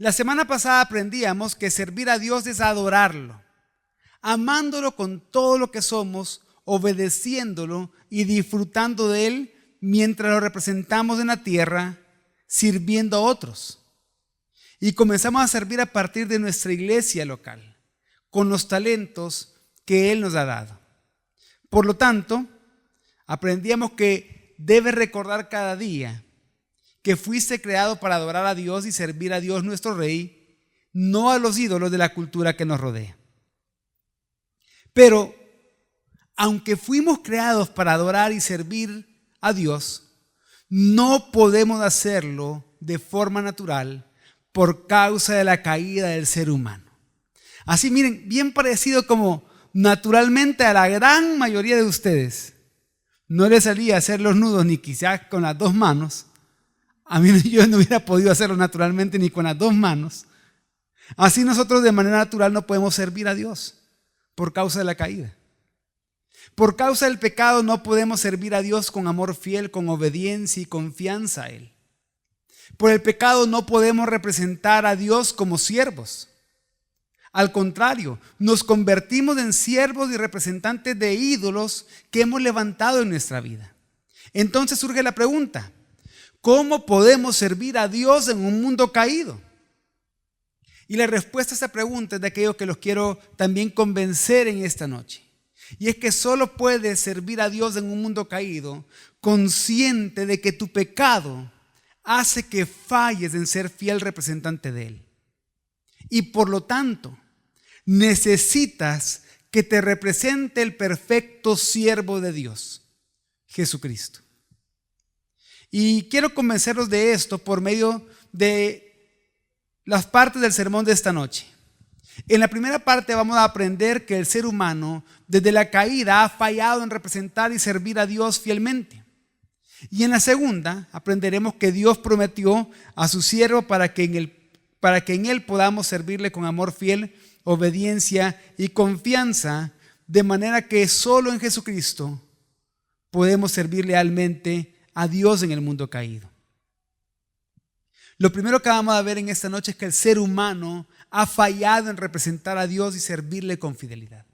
La semana pasada aprendíamos que servir a Dios es adorarlo, amándolo con todo lo que somos, obedeciéndolo y disfrutando de Él mientras lo representamos en la tierra, sirviendo a otros. Y comenzamos a servir a partir de nuestra iglesia local, con los talentos que Él nos ha dado. Por lo tanto, aprendíamos que debes recordar cada día que fuiste creado para adorar a Dios y servir a Dios nuestro Rey, no a los ídolos de la cultura que nos rodea. Pero, aunque fuimos creados para adorar y servir a Dios, no podemos hacerlo de forma natural por causa de la caída del ser humano. Así, miren, bien parecido como naturalmente a la gran mayoría de ustedes no les salía hacer los nudos ni quizás con las dos manos. A mí yo no hubiera podido hacerlo naturalmente ni con las dos manos. Así nosotros de manera natural no podemos servir a Dios por causa de la caída. Por causa del pecado no podemos servir a Dios con amor fiel, con obediencia y confianza a Él. Por el pecado no podemos representar a Dios como siervos. Al contrario, nos convertimos en siervos y representantes de ídolos que hemos levantado en nuestra vida. Entonces surge la pregunta: ¿cómo podemos servir a Dios en un mundo caído? Y la respuesta a esta pregunta es de aquello que los quiero también convencer en esta noche. Y es que solo puedes servir a Dios en un mundo caído consciente de que tu pecado hace que falles en ser fiel representante de Él. Y por lo tanto, necesitas que te represente el perfecto siervo de Dios, Jesucristo. Y quiero convencerlos de esto por medio de las partes del sermón de esta noche. En la primera parte vamos a aprender que el ser humano desde la caída ha fallado en representar y servir a Dios fielmente. Y en la segunda aprenderemos que Dios prometió a su siervo para que en él podamos servirle con amor fiel, obediencia y confianza, de manera que solo en Jesucristo podemos servir lealmente a Dios en el mundo caído. Lo primero que vamos a ver en esta noche es que el ser humano ha fallado en representar a Dios y servirle con fidelidad.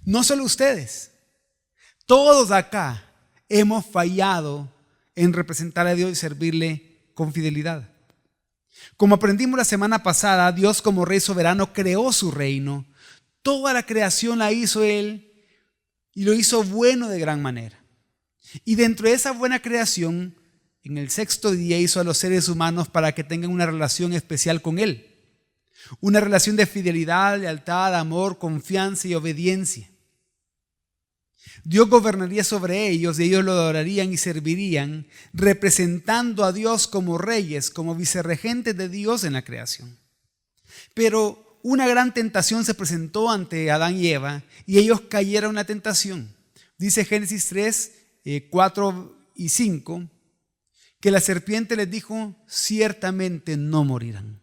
No solo ustedes, todos acá hemos fallado en representar a Dios y servirle con fidelidad. Como aprendimos la semana pasada, Dios como Rey soberano creó su reino. Toda la creación la hizo Él y lo hizo bueno de gran manera. Y dentro de esa buena creación, en el sexto día hizo a los seres humanos para que tengan una relación especial con Él. Una relación de fidelidad, lealtad, amor, confianza y obediencia. Dios gobernaría sobre ellos y ellos lo adorarían y servirían, representando a Dios como reyes, como vicerregentes de Dios en la creación. Pero una gran tentación se presentó ante Adán y Eva y ellos cayeron en la tentación. Dice Génesis 3, 4 y 5, que la serpiente les dijo: ciertamente no morirán.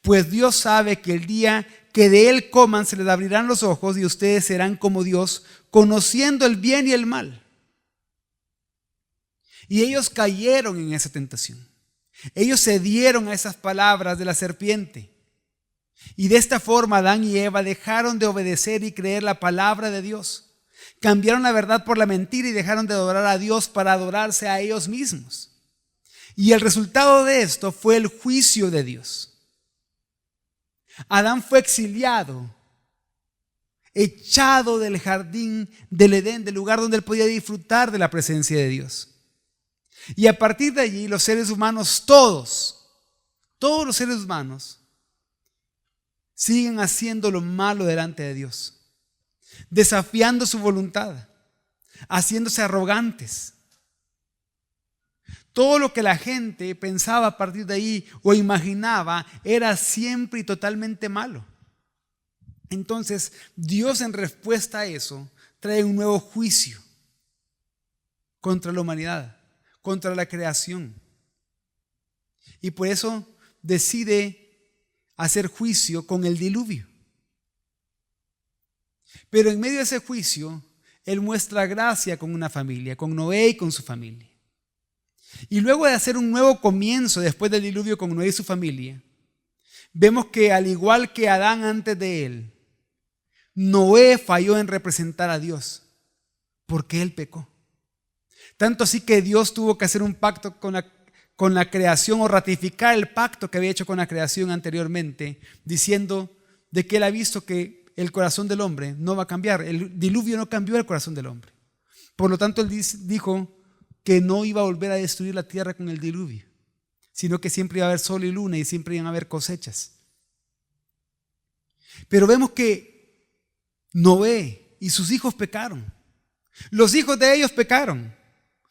Pues Dios sabe que el día que de él coman se les abrirán los ojos y ustedes serán como Dios, conociendo el bien y el mal. Y ellos cayeron en esa tentación. Ellos cedieron a esas palabras de la serpiente. Y de esta forma Adán y Eva dejaron de obedecer y creer la palabra de Dios. Cambiaron la verdad por la mentira y dejaron de adorar a Dios para adorarse a ellos mismos. Y el resultado de esto fue el juicio de Dios. Adán fue exiliado, echado del jardín del Edén, del lugar donde él podía disfrutar de la presencia de Dios. Y a partir de allí los seres humanos, todos los seres humanos, siguen haciendo lo malo delante de Dios, desafiando su voluntad, haciéndose arrogantes. Todo lo que la gente pensaba a partir de ahí o imaginaba era siempre y totalmente malo. Entonces, Dios en respuesta a eso trae un nuevo juicio contra la humanidad, contra la creación. Y por eso decide hacer juicio con el diluvio. Pero en medio de ese juicio, Él muestra gracia con una familia, con Noé y con su familia. Y luego de hacer un nuevo comienzo después del diluvio con Noé y su familia, vemos que al igual que Adán antes de él, Noé falló en representar a Dios porque él pecó. Tanto así que Dios tuvo que hacer un pacto con la creación, o ratificar el pacto que había hecho con la creación anteriormente, diciendo de que él ha visto que el corazón del hombre no va a cambiar. El diluvio no cambió el corazón del hombre. Por lo tanto, él dijo que no iba a volver a destruir la tierra con el diluvio, sino que siempre iba a haber sol y luna y siempre iban a haber cosechas. Pero vemos que Noé y sus hijos pecaron. Los hijos de ellos pecaron,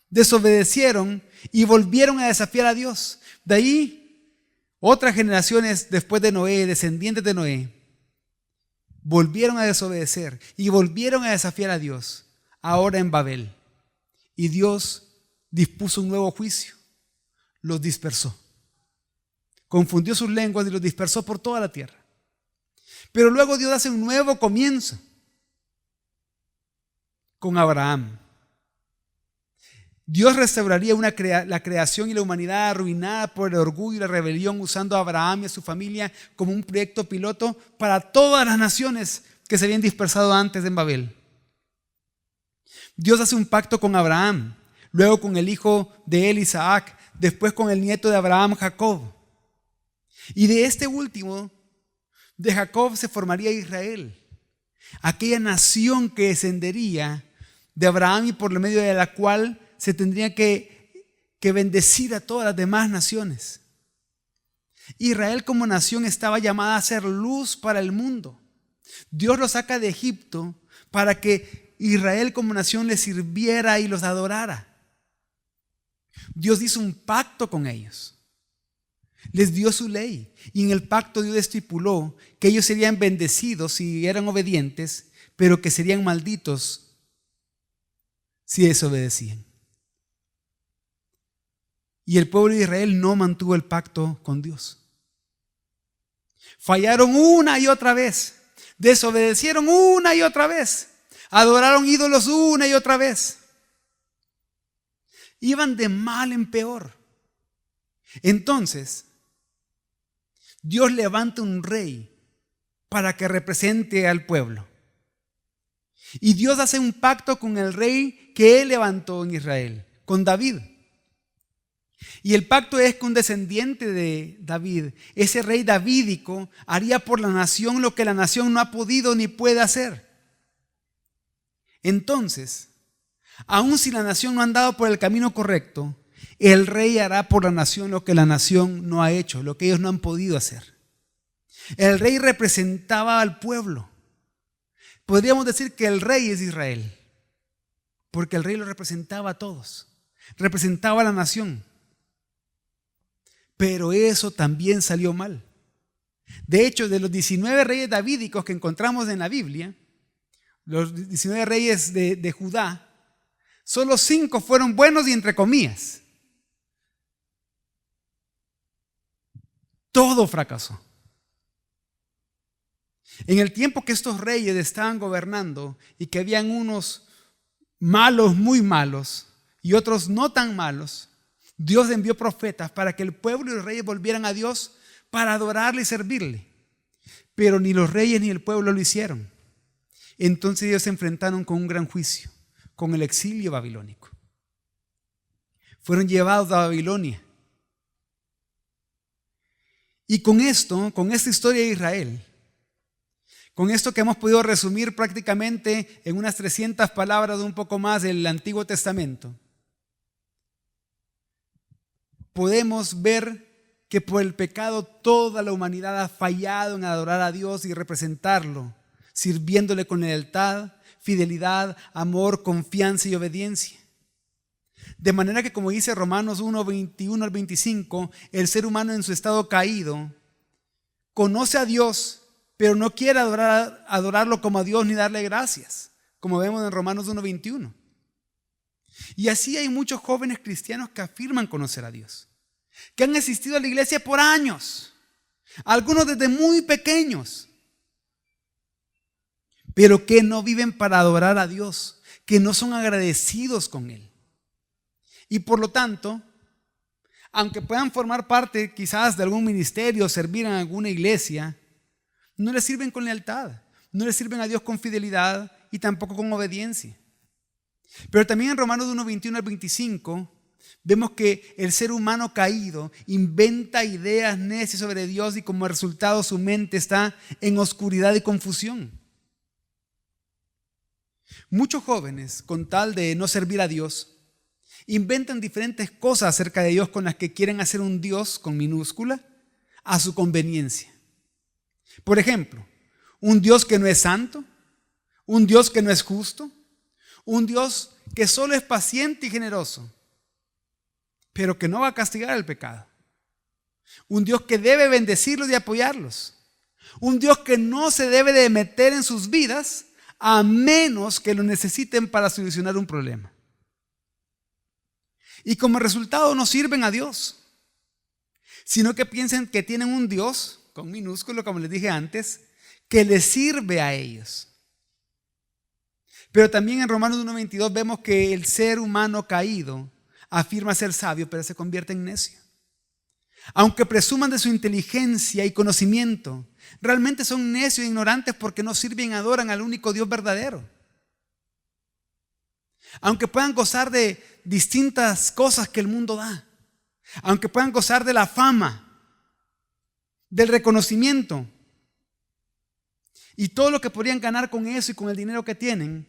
desobedecieron y volvieron a desafiar a Dios. De ahí, otras generaciones después de Noé, descendientes de Noé, volvieron a desobedecer y volvieron a desafiar a Dios, ahora en Babel. Y Dios dispuso un nuevo juicio, los dispersó. Confundió sus lenguas y los dispersó por toda la tierra. Pero luego Dios hace un nuevo comienzo con Abraham. Dios restauraría la creación y la humanidad arruinada por el orgullo y la rebelión, usando a Abraham y a su familia como un proyecto piloto para todas las naciones que se habían dispersado antes en Babel. Dios hace un pacto con Abraham, luego con el hijo de él, Isaac, después con el nieto de Abraham, Jacob. Y de este último, de Jacob, se formaría Israel, aquella nación que descendería de Abraham y por medio de la cual se tendría que bendecir a todas las demás naciones. Israel como nación estaba llamada a ser luz para el mundo. Dios los saca de Egipto para que Israel como nación les sirviera y los adorara. Dios hizo un pacto con ellos. Les dio su ley y en el pacto Dios estipuló que ellos serían bendecidos si eran obedientes, pero que serían malditos si desobedecían. Y el pueblo de Israel no mantuvo el pacto con Dios. Fallaron una y otra vez, desobedecieron una y otra vez, adoraron ídolos una y otra vez. Iban de mal en peor. Entonces, Dios levanta un rey para que represente al pueblo. Y Dios hace un pacto con el rey que él levantó en Israel, con David. Y el pacto es que un descendiente de David, ese rey davídico, haría por la nación lo que la nación no ha podido ni puede hacer. Entonces, aun si la nación no ha andado por el camino correcto, el rey hará por la nación lo que la nación no ha hecho, lo que ellos no han podido hacer. El rey representaba al pueblo. Podríamos decir que el rey es Israel, porque el rey lo representaba a todos, representaba a la nación. Pero eso también salió mal. De hecho, de los 19 reyes davídicos que encontramos en la Biblia, los 19 reyes de Judá, solo 5 fueron buenos y entre comillas. Todo fracasó. En el tiempo que estos reyes estaban gobernando y que habían unos malos, muy malos, y otros no tan malos, Dios envió profetas para que el pueblo y los reyes volvieran a Dios para adorarle y servirle. Pero ni los reyes ni el pueblo lo hicieron. Entonces ellos se enfrentaron con un gran juicio, con el exilio babilónico. Fueron llevados a Babilonia. Y con esto, con esta historia de Israel, con esto que hemos podido resumir prácticamente en unas 300 palabras o un poco más del Antiguo Testamento, podemos ver que por el pecado toda la humanidad ha fallado en adorar a Dios y representarlo, sirviéndole con lealtad, fidelidad, amor, confianza y obediencia. De manera que, como dice Romanos 1, 21 al 25, el ser humano en su estado caído conoce a Dios, pero no quiere adorarlo como a Dios ni darle gracias, como vemos en Romanos 1, 21. Y así hay muchos jóvenes cristianos que afirman conocer a Dios, que han asistido a la iglesia por años, algunos desde muy pequeños, pero que no viven para adorar a Dios, que no son agradecidos con Él. Y por lo tanto, aunque puedan formar parte quizás de algún ministerio, servir en alguna iglesia, no le sirven con lealtad, no le sirven a Dios con fidelidad y tampoco con obediencia. Pero también en Romanos 1, 21 al 25, vemos que el ser humano caído inventa ideas necias sobre Dios y como resultado su mente está en oscuridad y confusión. Muchos jóvenes, con tal de no servir a Dios, inventan diferentes cosas acerca de Dios con las que quieren hacer un Dios con minúscula a su conveniencia. Por ejemplo, un Dios que no es santo, un Dios que no es justo, un Dios que solo es paciente y generoso, pero que no va a castigar el pecado. Un Dios que debe bendecirlos y apoyarlos. Un Dios que no se debe de meter en sus vidas a menos que lo necesiten para solucionar un problema. Y como resultado no sirven a Dios, sino que piensan que tienen un Dios, con minúsculo como les dije antes, que les sirve a ellos. Pero también en Romanos 1:22 vemos que el ser humano caído afirma ser sabio, pero se convierte en necio. Aunque presuman de su inteligencia y conocimiento, realmente son necios e ignorantes porque no sirven y adoran al único Dios verdadero. Aunque puedan gozar de distintas cosas que el mundo da, aunque puedan gozar de la fama, del reconocimiento y todo lo que podrían ganar con eso y con el dinero que tienen,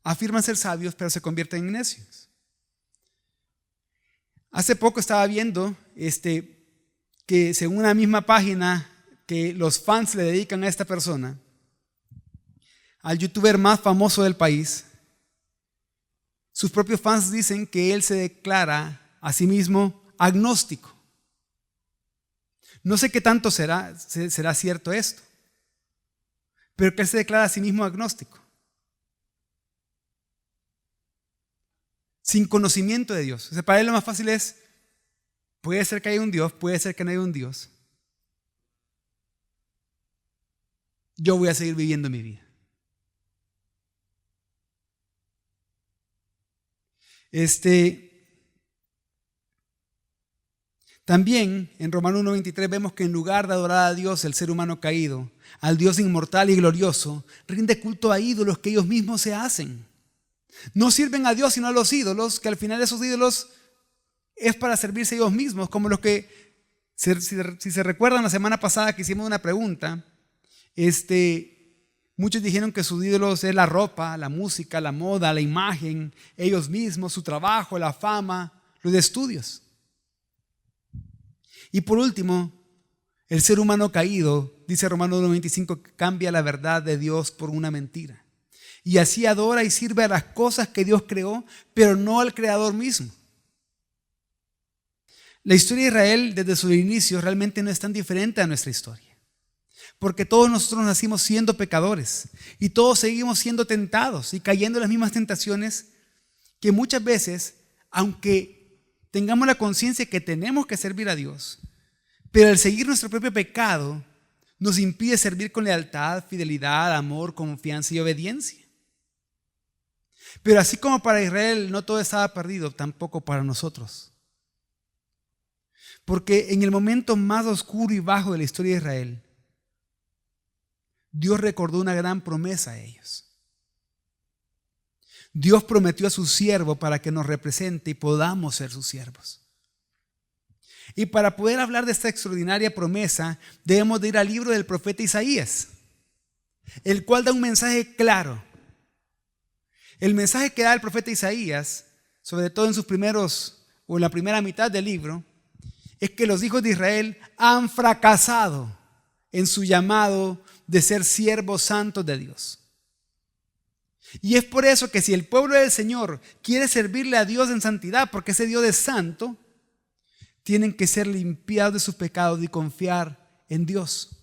afirman ser sabios, pero se convierten en necios. Hace poco estaba viendo que según una misma página que los fans le dedican a esta persona, al youtuber más famoso del país, sus propios fans dicen que él se declara a sí mismo agnóstico. No sé qué tanto será cierto esto, pero que él se declara a sí mismo agnóstico. Sin conocimiento de Dios. O sea, para él lo más fácil es, puede ser que haya un Dios, puede ser que no haya un Dios. Yo voy a seguir viviendo mi vida. También en Romanos 1:23 vemos que en lugar de adorar a Dios, el ser humano caído, al Dios inmortal y glorioso, rinde culto a ídolos que ellos mismos se hacen. No sirven a Dios sino a los ídolos, que al final esos ídolos es para servirse a ellos mismos, como los que, si se recuerdan la semana pasada que hicimos una pregunta, muchos dijeron que sus ídolos es la ropa, la música, la moda, la imagen, ellos mismos, su trabajo, la fama, los estudios. Y por último, el ser humano caído, dice Romanos 1:25, que cambia la verdad de Dios por una mentira. Y así adora y sirve a las cosas que Dios creó, pero no al Creador mismo. La historia de Israel desde su inicio realmente no es tan diferente a nuestra historia. Porque todos nosotros nacimos siendo pecadores y todos seguimos siendo tentados y cayendo en las mismas tentaciones que muchas veces, aunque tengamos la conciencia que tenemos que servir a Dios, pero el seguir nuestro propio pecado nos impide servir con lealtad, fidelidad, amor, confianza y obediencia. Pero así como para Israel no todo estaba perdido, tampoco para nosotros. Porque en el momento más oscuro y bajo de la historia de Israel, Dios recordó una gran promesa a ellos. Dios prometió a su siervo para que nos represente y podamos ser sus siervos. Y para poder hablar de esta extraordinaria promesa, debemos de ir al libro del profeta Isaías, el cual da un mensaje claro. El mensaje que da el profeta Isaías, sobre todo en sus primeros o en la primera mitad del libro, es que los hijos de Israel han fracasado en su llamado de ser siervos santos de Dios. Y es por eso que si el pueblo del Señor quiere servirle a Dios en santidad, porque ese Dios es santo, tienen que ser limpiados de sus pecados y confiar en Dios.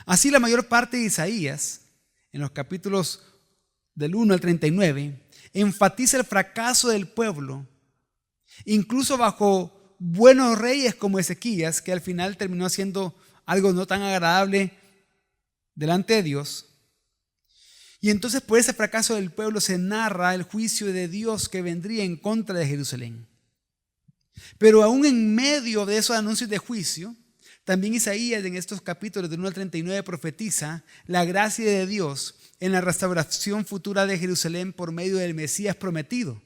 Así la mayor parte de Isaías, en los capítulos del 1 al 39, enfatiza el fracaso del pueblo, incluso bajo buenos reyes como Ezequías, que al final terminó haciendo algo no tan agradable delante de Dios. Y entonces por ese fracaso del pueblo se narra el juicio de Dios que vendría en contra de Jerusalén. Pero aún en medio de esos anuncios de juicio, también Isaías en estos capítulos del 1 al 39 profetiza la gracia de Dios en la restauración futura de Jerusalén por medio del Mesías prometido,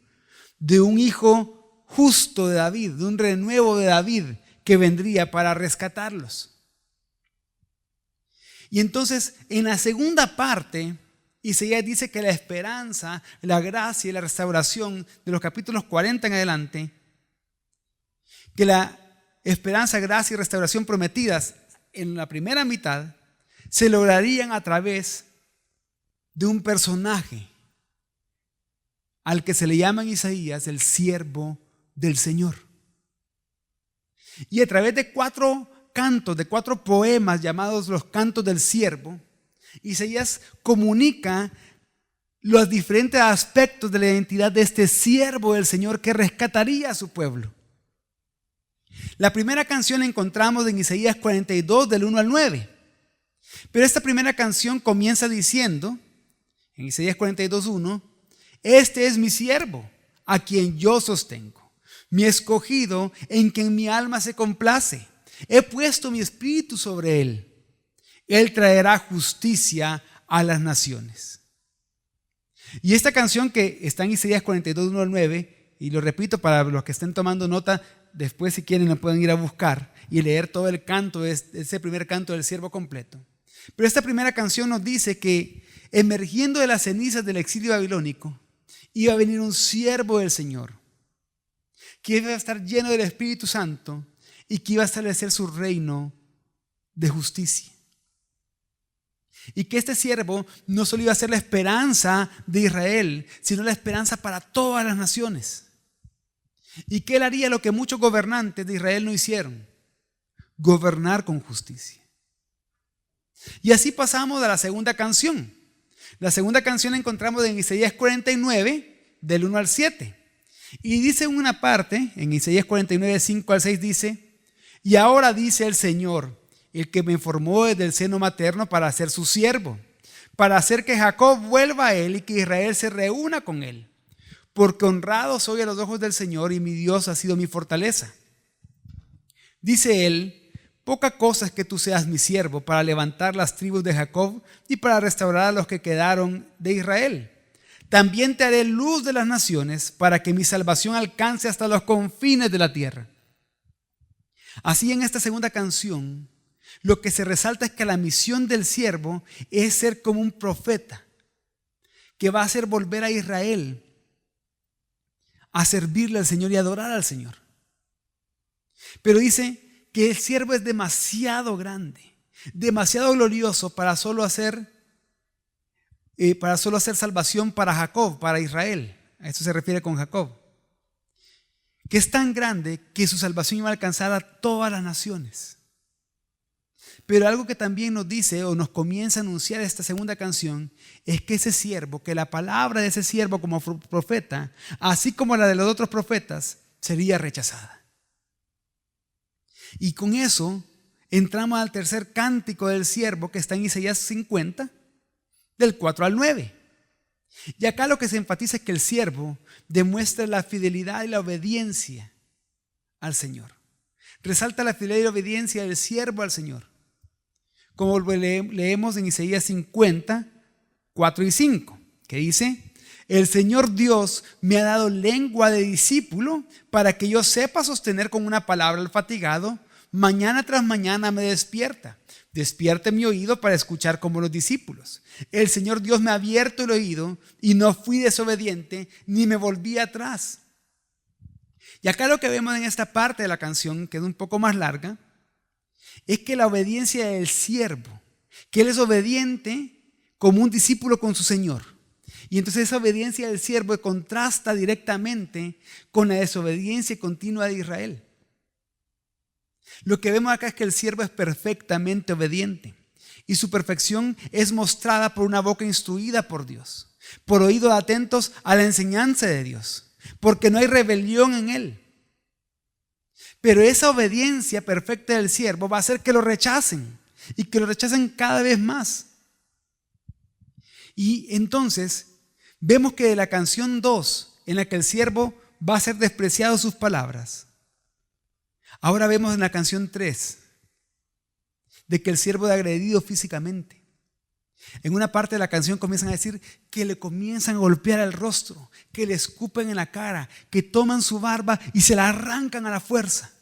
de un hijo justo de David, de un renuevo de David que vendría para rescatarlos. Y entonces, en la segunda parte, Isaías dice que la esperanza, la gracia y la restauración de los capítulos 40 en adelante, que la esperanza, gracia y restauración prometidas en la primera mitad se lograrían a través de un personaje al que se le llama en Isaías el siervo del Señor. Y a través de 4 cantos, de 4 poemas llamados los cantos del siervo, Isaías comunica los diferentes aspectos de la identidad de este siervo del Señor que rescataría a su pueblo. La primera canción la encontramos en Isaías 42 del 1 al 9. Pero esta primera canción comienza diciendo, en Isaías 42:1, este es mi siervo, a quien yo sostengo, mi escogido, en quien mi alma se complace. He puesto mi espíritu sobre él. Él traerá justicia a las naciones. Y esta canción que está en Isaías 42, 1 al 9, y lo repito para los que estén tomando nota, después si quieren lo pueden ir a buscar y leer todo el canto, ese primer canto del siervo completo. Pero esta primera canción nos dice que emergiendo de las cenizas del exilio babilónico, iba a venir un siervo del Señor, que iba a estar lleno del Espíritu Santo y que iba a establecer su reino de justicia. Y que este siervo no solo iba a ser la esperanza de Israel, sino la esperanza para todas las naciones. Y que él haría lo que muchos gobernantes de Israel no hicieron: gobernar con justicia. Y así pasamos a la segunda canción. La segunda canción la encontramos en Isaías 49, del 1 al 7. Y dice en una parte, en Isaías 49, 5 al 6, dice: y ahora dice el Señor, el que me formó desde el seno materno para ser su siervo, para hacer que Jacob vuelva a él y que Israel se reúna con él. Porque honrado soy a los ojos del Señor y mi Dios ha sido mi fortaleza. Dice él: poca cosa es que tú seas mi siervo para levantar las tribus de Jacob y para restaurar a los que quedaron de Israel. También te haré luz de las naciones para que mi salvación alcance hasta los confines de la tierra. Así en esta segunda canción, lo que se resalta es que la misión del siervo es ser como un profeta que va a hacer volver a Israel a servirle al Señor y adorar al Señor. Pero dice que el siervo es demasiado grande, demasiado glorioso para solo hacer salvación para Jacob, para Israel. A eso se refiere con Jacob. Que es tan grande que su salvación iba a alcanzar a todas las naciones. Pero algo que también nos dice o nos comienza a anunciar esta segunda canción es que ese siervo, que la palabra de ese siervo como profeta, así como la de los otros profetas, sería rechazada. Y con eso entramos al tercer cántico del siervo que está en Isaías 50, del 4 al 9. Y acá lo que se enfatiza es que el siervo demuestra la fidelidad y la obediencia al Señor. Resalta la fidelidad y la obediencia del siervo al Señor. Como leemos en Isaías 50, 4 y 5, que dice: el Señor Dios me ha dado lengua de discípulo para que yo sepa sostener con una palabra al fatigado. Mañana tras mañana me despierta. Despierte mi oído para escuchar como los discípulos. El Señor Dios me ha abierto el oído y no fui desobediente ni me volví atrás. Y acá lo que vemos en esta parte de la canción, que es un poco más larga, es que la obediencia del siervo, que él es obediente como un discípulo con su Señor. Y entonces esa obediencia del siervo contrasta directamente con la desobediencia continua de Israel. Lo que vemos acá es que el siervo es perfectamente obediente y su perfección es mostrada por una boca instruida por Dios, por oídos atentos a la enseñanza de Dios, porque no hay rebelión en él. Pero esa obediencia perfecta del siervo va a hacer que lo rechacen y que lo rechacen cada vez más. Y entonces vemos que de la canción 2, en la que el siervo va a ser despreciado sus palabras, Ahora vemos en la canción 3 de que el siervo es agredido físicamente. En una parte de la canción comienzan a decir que le comienzan a golpear el rostro, que le escupen en la cara, que toman su barba y se la arrancan a la fuerza.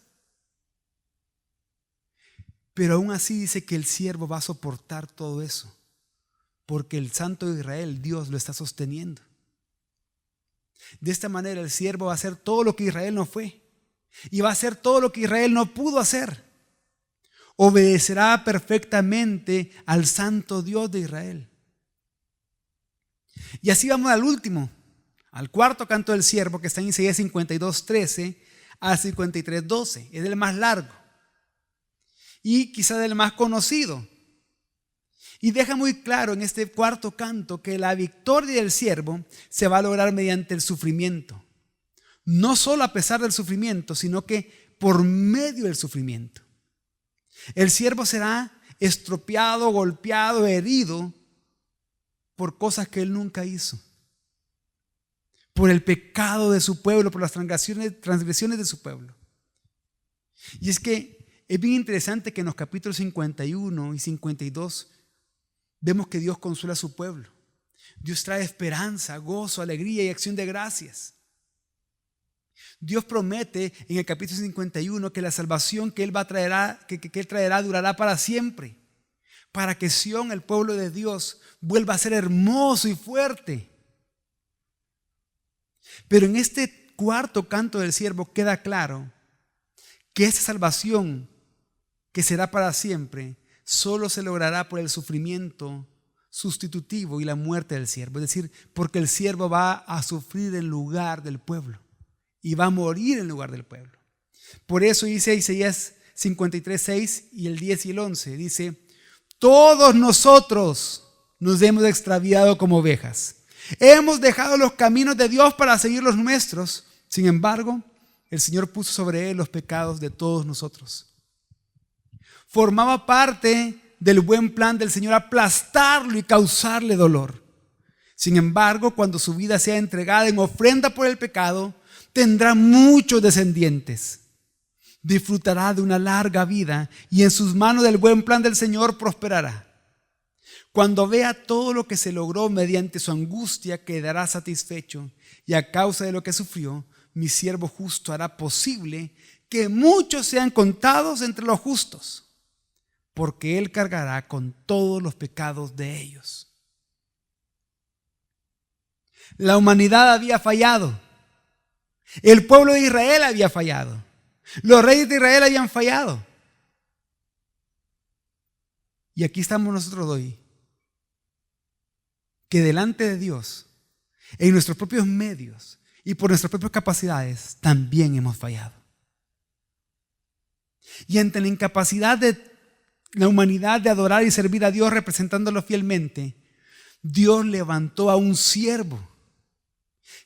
Pero aún así dice que el siervo va a soportar todo eso, porque el Santo de Israel, Dios, lo está sosteniendo. De esta manera el siervo va a hacer todo lo que Israel no fue, y va a hacer todo lo que Israel no pudo hacer. Obedecerá perfectamente al Santo Dios de Israel. Y así vamos al último, al cuarto canto del siervo, que está en Isaías 52:13 a 53:12. Es el más largo y quizás el más conocido. Y deja muy claro en este cuarto canto que la victoria del siervo se va a lograr mediante el sufrimiento. No solo a pesar del sufrimiento, sino que por medio del sufrimiento. El siervo será estropeado, golpeado, herido por cosas que él nunca hizo. Por el pecado de su pueblo, por las transgresiones de su pueblo. Y es que es bien interesante que en los capítulos 51 y 52 vemos que Dios consuela a su pueblo. Dios trae esperanza, gozo, alegría y acción de gracias. Dios promete en el capítulo 51 que la salvación que Él traerá durará para siempre, para que Sión, el pueblo de Dios, vuelva a ser hermoso y fuerte. Pero en este cuarto canto del siervo queda claro que esa salvación que será para siempre solo se logrará por el sufrimiento sustitutivo y la muerte del siervo. Es decir, porque el siervo va a sufrir en lugar del pueblo y va a morir en lugar del pueblo. Por eso dice Isaías 53:6 y el 10 y el 11. Dice: todos nosotros nos hemos extraviado como ovejas. Hemos dejado los caminos de Dios para seguir los nuestros. Sin embargo, el Señor puso sobre él los pecados de todos nosotros. Formaba parte del buen plan del Señor aplastarlo y causarle dolor. Sin embargo, cuando su vida sea entregada en ofrenda por el pecado, tendrá muchos descendientes. Disfrutará de una larga vida y en sus manos del buen plan del Señor prosperará. Cuando vea todo lo que se logró mediante su angustia, quedará satisfecho, y a causa de lo que sufrió, mi siervo justo hará posible que muchos sean contados entre los justos, porque Él cargará con todos los pecados de ellos. La humanidad había fallado. El pueblo de Israel había fallado. Los reyes de Israel habían fallado. Y aquí estamos nosotros hoy, que delante de Dios, en nuestros propios medios y por nuestras propias capacidades, también hemos fallado. Y ante la incapacidad de la humanidad de adorar y servir a Dios representándolo fielmente, Dios levantó a un siervo,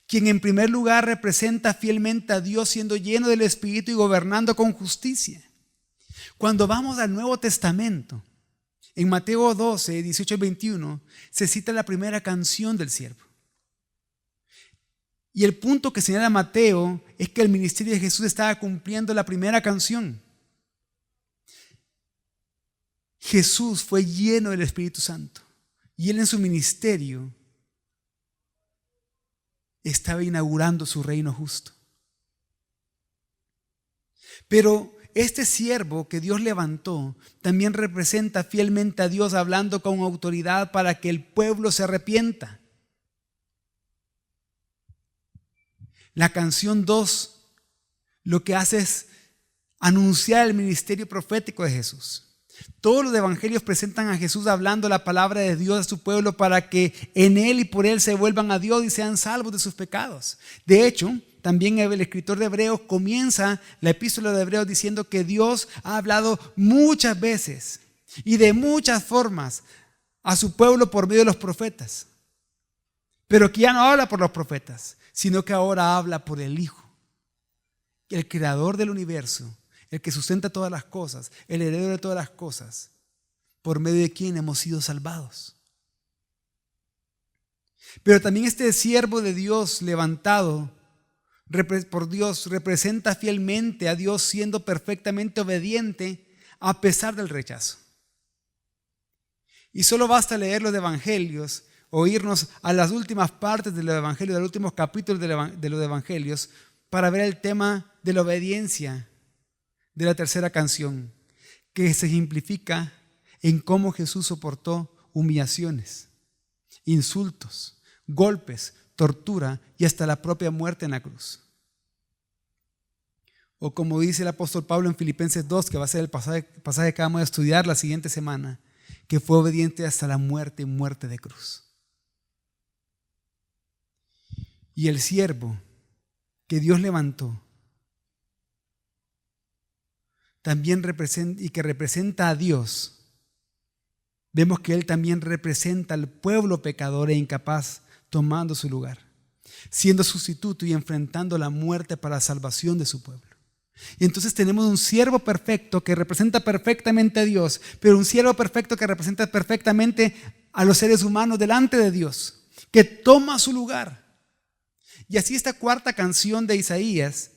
quien en primer lugar representa fielmente a Dios, siendo lleno del Espíritu y gobernando con justicia. Cuando vamos al Nuevo Testamento, en Mateo 12, 18 y 21, se cita la primera canción del siervo. Y el punto que señala Mateo es que el ministerio de Jesús estaba cumpliendo la primera canción. Jesús fue lleno del Espíritu Santo y Él en su ministerio estaba inaugurando su reino justo. Pero este siervo que Dios levantó también representa fielmente a Dios, hablando con autoridad para que el pueblo se arrepienta. La canción 2 lo que hace es anunciar el ministerio profético de Jesús. Todos los evangelios presentan a Jesús hablando la palabra de Dios a su pueblo para que en Él y por Él se vuelvan a Dios y sean salvos de sus pecados. De hecho, también el escritor de Hebreos comienza la epístola de Hebreos diciendo que Dios ha hablado muchas veces y de muchas formas a su pueblo por medio de los profetas. Pero que ya no habla por los profetas, sino que ahora habla por el Hijo, el creador del universo, el que sustenta todas las cosas, el heredero de todas las cosas, por medio de quien hemos sido salvados. Pero también este siervo de Dios levantado por Dios representa fielmente a Dios siendo perfectamente obediente a pesar del rechazo. Y solo basta leer los evangelios o irnos a las últimas partes de los evangelios, de los últimos capítulos de los evangelios, para ver el tema de la obediencia de la tercera canción, que se ejemplifica en cómo Jesús soportó humillaciones, insultos, golpes, tortura y hasta la propia muerte en la cruz. O como dice el apóstol Pablo en Filipenses 2, que va a ser el pasaje que vamos a estudiar la siguiente semana, que fue obediente hasta la muerte y muerte de cruz. Y el siervo que Dios levantó también representa a Dios. Vemos que Él también representa al pueblo pecador e incapaz, tomando su lugar, siendo sustituto y enfrentando la muerte para la salvación de su pueblo. Y entonces tenemos un siervo perfecto que representa perfectamente a Dios, pero un siervo perfecto que representa perfectamente a los seres humanos delante de Dios, que toma su lugar. Y así esta cuarta canción de Isaías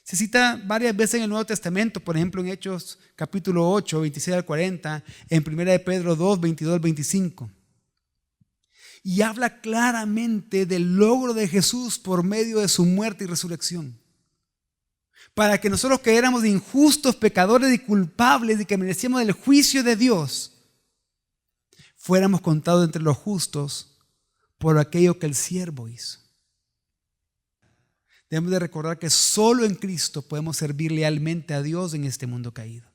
se cita varias veces en el Nuevo Testamento, por ejemplo en Hechos capítulo 8, 26 al 40, en 1 de Pedro 2, 22 al 25. Y habla claramente del logro de Jesús por medio de su muerte y resurrección. Para que nosotros que éramos injustos, pecadores y culpables y que merecíamos el juicio de Dios, fuéramos contados entre los justos por aquello que el siervo hizo. Debemos de recordar que solo en Cristo podemos servir lealmente a Dios en este mundo caído.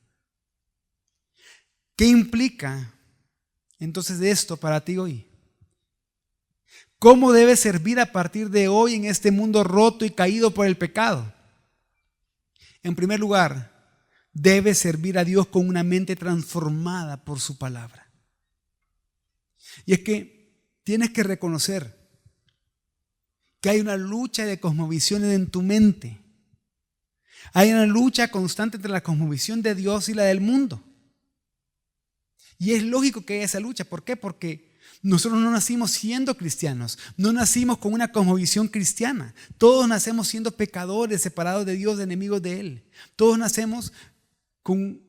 ¿Qué implica entonces esto para ti hoy? ¿Cómo debes servir a partir de hoy en este mundo roto y caído por el pecado? En primer lugar, debes servir a Dios con una mente transformada por su palabra. Y es que tienes que reconocer que hay una lucha de cosmovisiones en tu mente. Hay una lucha constante entre la cosmovisión de Dios y la del mundo. Y es lógico que haya esa lucha. ¿Por qué? Porque nosotros no nacimos siendo cristianos. No nacimos con una cosmovisión cristiana. Todos nacemos siendo pecadores, separados de Dios, enemigos de Él. Todos nacemos con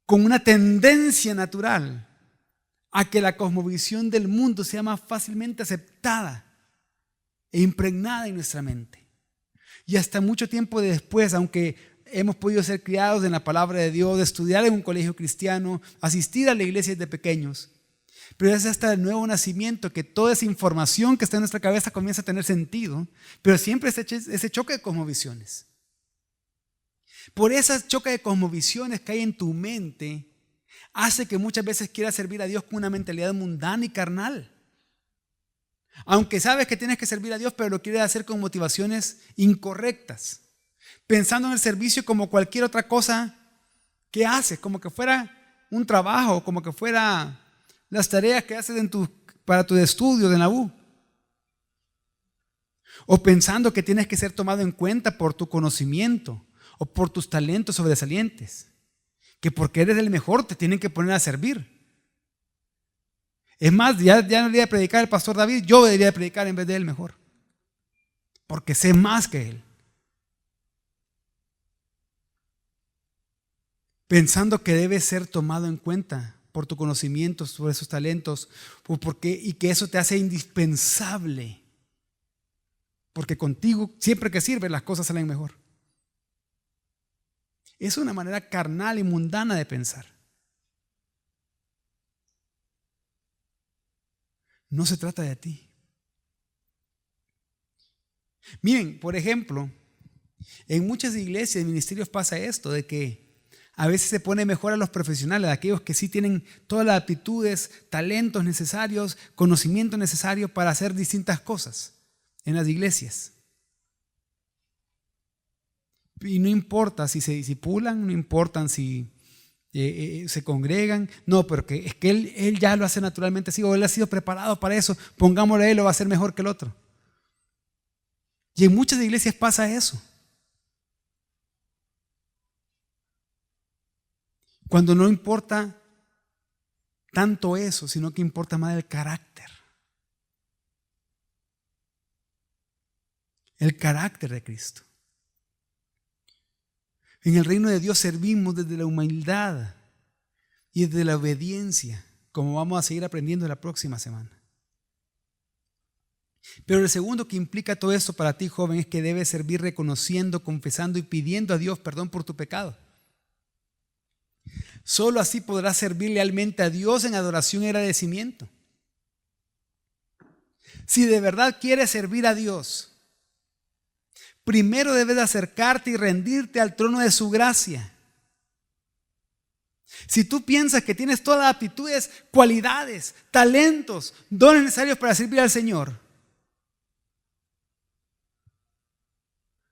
una tendencia natural a que la cosmovisión del mundo sea más fácilmente aceptada e impregnada en nuestra mente. Y hasta mucho tiempo después, aunque hemos podido ser criados en la palabra de Dios, estudiar en un colegio cristiano, asistir a la iglesia desde pequeños, pero es hasta el nuevo nacimiento que toda esa información que está en nuestra cabeza comienza a tener sentido, pero siempre ese choque de cosmovisiones. Por ese choque de cosmovisiones que hay en tu mente, hace que muchas veces quieras servir a Dios con una mentalidad mundana y carnal. Aunque sabes que tienes que servir a Dios, pero lo quieres hacer con motivaciones incorrectas, pensando en el servicio como cualquier otra cosa que haces, como que fuera un trabajo, como que fuera las tareas que haces para tus estudios en la U. O pensando que tienes que ser tomado en cuenta por tu conocimiento o por tus talentos sobresalientes, que porque eres el mejor te tienen que poner a servir. Es más, ya no debería predicar el pastor David, yo debería predicar en vez de él mejor, porque sé más que él. Pensando que debes ser tomado en cuenta por tu conocimiento sobre esos talentos, y que eso te hace indispensable, porque contigo siempre que sirves las cosas salen mejor. Es una manera carnal y mundana de pensar. No se trata de ti. Miren, por ejemplo, en muchas iglesias y ministerios pasa esto, de que a veces se pone mejor a los profesionales, a aquellos que sí tienen todas las aptitudes, talentos necesarios, conocimiento necesario para hacer distintas cosas en las iglesias. Y no importa si se disipulan, no importa si se congregan, no, porque es que él ya lo hace naturalmente así, o él ha sido preparado para eso, pongámosle a él, lo va a hacer mejor que el otro. Y en muchas iglesias pasa eso. Cuando no importa tanto eso, sino que importa más el carácter. el carácter de Cristo. En el reino de Dios servimos desde la humildad y desde la obediencia, como vamos a seguir aprendiendo la próxima semana. Pero el segundo que implica todo esto para ti, joven, es que debes servir reconociendo, confesando y pidiendo a Dios perdón por tu pecado. Solo así podrás servir lealmente a Dios en adoración y agradecimiento. Si de verdad quieres servir a Dios, primero debes acercarte y rendirte al trono de su gracia. Si tú piensas que tienes todas las aptitudes, cualidades, talentos, dones necesarios para servir al Señor,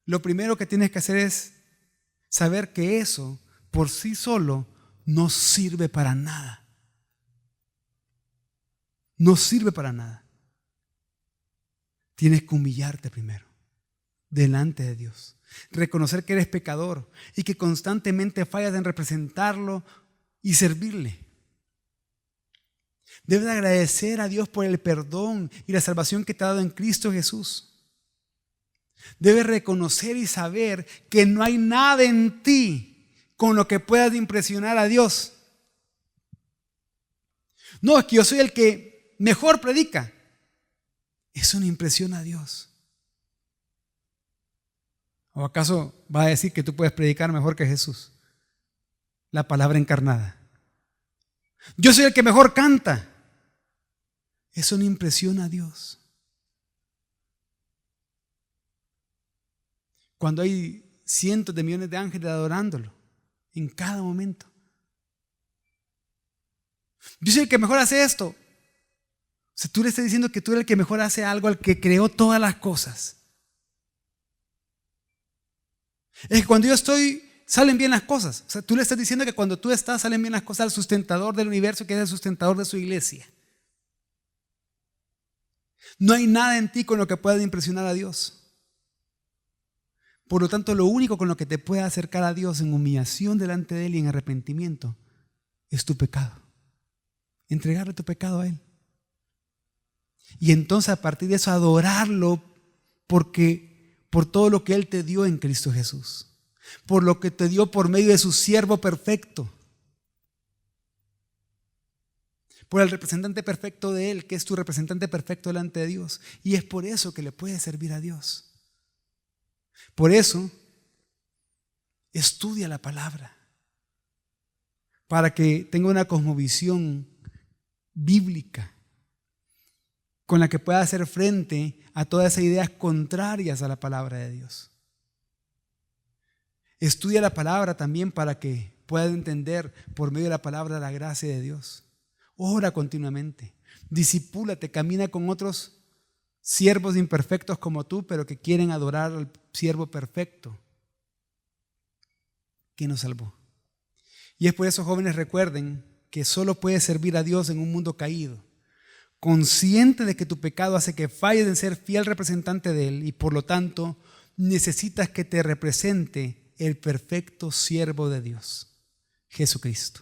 lo primero que tienes que hacer es saber que eso por sí solo no sirve para nada. No sirve para nada. Tienes que humillarte primero delante de Dios. Reconocer que eres pecador y que constantemente fallas en representarlo y servirle. Debes agradecer a Dios por el perdón y la salvación que te ha dado en Cristo Jesús. Debes reconocer y saber que no hay nada en ti con lo que puedas impresionar a Dios. No, es que yo soy el que mejor predica. Eso no impresiona a Dios. ¿O acaso va a decir que tú puedes predicar mejor que Jesús? La palabra encarnada. Yo soy el que mejor canta. Eso no impresiona a Dios. Cuando hay cientos de millones de ángeles adorándolo en cada momento. Yo soy el que mejor hace esto. O sea, tú le estás diciendo que tú eres el que mejor hace algo al que creó todas las cosas. Es que cuando yo estoy, salen bien las cosas. O sea, tú le estás diciendo que cuando tú estás, salen bien las cosas al sustentador del universo, que es el sustentador de su iglesia. No hay nada en ti con lo que pueda impresionar a Dios. Por lo tanto, lo único con lo que te puede acercar a Dios en humillación delante de Él y en arrepentimiento es tu pecado. Entregarle tu pecado a Él. Y entonces a partir de eso adorarlo por todo lo que Él te dio en Cristo Jesús. Por lo que te dio por medio de su siervo perfecto. Por el representante perfecto de Él, que es tu representante perfecto delante de Dios. Y es por eso que le puedes servir a Dios. Por eso, estudia la palabra. Para que tenga una cosmovisión bíblica con la que pueda hacer frente a todas esas ideas contrarias a la palabra de Dios. Estudia la palabra también para que puedas entender por medio de la palabra la gracia de Dios. Ora continuamente, discipúlate, camina con otros siervos imperfectos como tú, pero que quieren adorar al siervo perfecto que nos salvó. Y es por eso, jóvenes, recuerden que solo puedes servir a Dios en un mundo caído, consciente de que tu pecado hace que falles en ser fiel representante de Él y por lo tanto necesitas que te represente el perfecto siervo de Dios, Jesucristo.